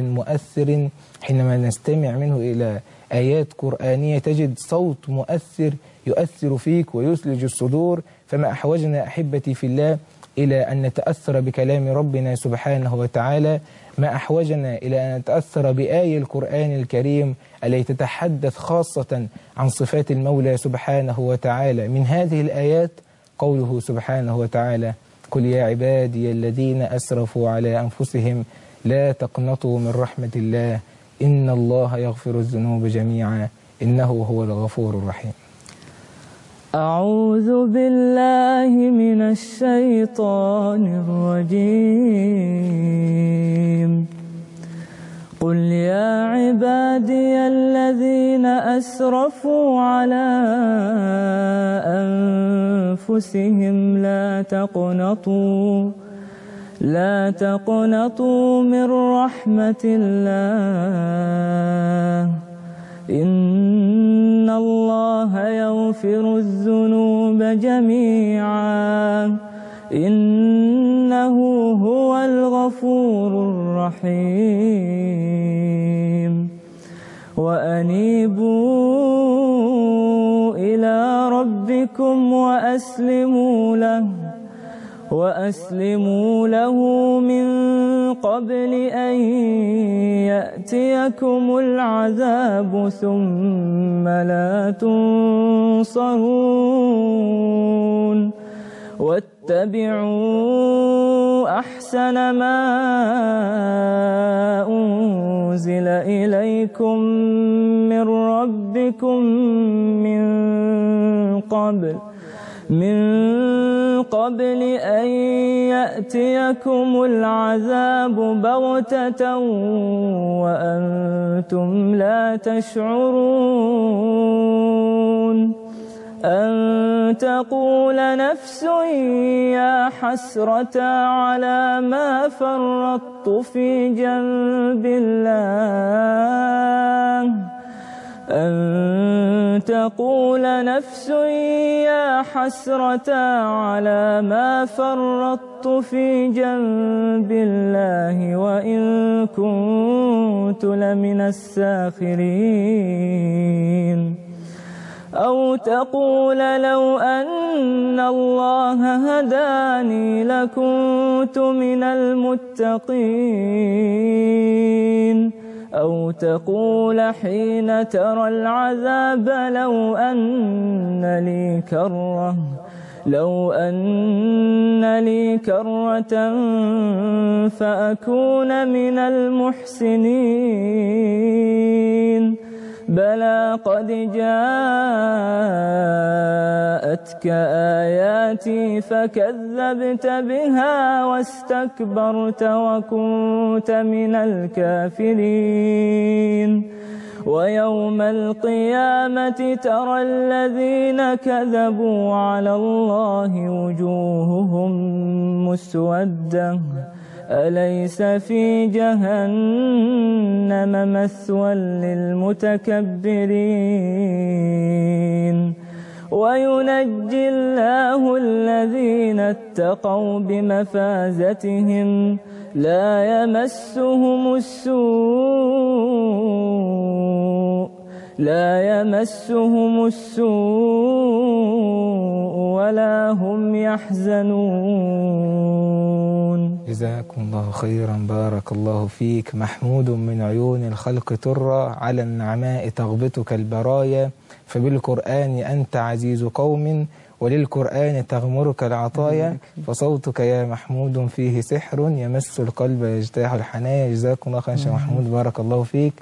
مؤثر حينما نستمع منه إلى آيات قرآنية تجد صوت مؤثر يؤثر فيك ويثلج الصدور. فما أحوجنا أحبتي في الله إلى أن نتأثر بكلام ربنا سبحانه وتعالى، ما أحوجنا إلى أن نتأثر بآية القرآن الكريم التي تتحدث خاصة عن صفات المولى سبحانه وتعالى. من هذه الآيات قوله سبحانه وتعالى: قل يا عبادي الذين أسرفوا على أنفسهم لا تقنطوا من رحمة الله إن الله يغفر الذنوب جميعا إنه هو الغفور الرحيم. أعوذ بالله من الشيطان الرجيم. قل يا عبادي الذين أسرفوا على أنفسهم لا تقنطوا من رحمة الله إن الله يغفر الذنوب جميعا إنه هو الغفور الرحيم. وأنيبوا إلى ربكم وأسلموا له من قبل أن يأتيكم العذاب ثم لا تنصرون. واتبعوا أحسن ما أنزل إليكم من ربكم من قبل أن يأتيكم العذاب بغتة وأنتم لا تشعرون. أن تقول نفس يا حسرة على ما فرطت في جنب الله أن تقول نفس يا حسرة على ما فرطت في جنب الله وإن كنت لمن الساخرين. أو تقول لو أن الله هداني لكنت من المتقين. أو تقول حين ترى العذاب لو أن لي كرة فأكون من المحسنين. بلى قد جاءتك آياتي فكذبت بها واستكبرت وكنت من الكافرين. ويوم القيامة ترى الذين كذبوا على الله وجوههم مسودة أليس في جهنم مثوى للمتكبرين. وينجي الله الذين اتقوا بمفازتهم لا يمسهم السوء ولا هم يحزنون. جزاكم الله خيرا، بارك الله فيك. محمود من عيون الخلق ترى على النعماء تغبطك البرايا فبالقرآن أنت عزيز قوم وللقرآن تغمرك العطايا فصوتك يا محمود فيه سحر يمس القلب يجتاح الحنايا. جزاكم الله خيرا محمود، بارك الله فيك.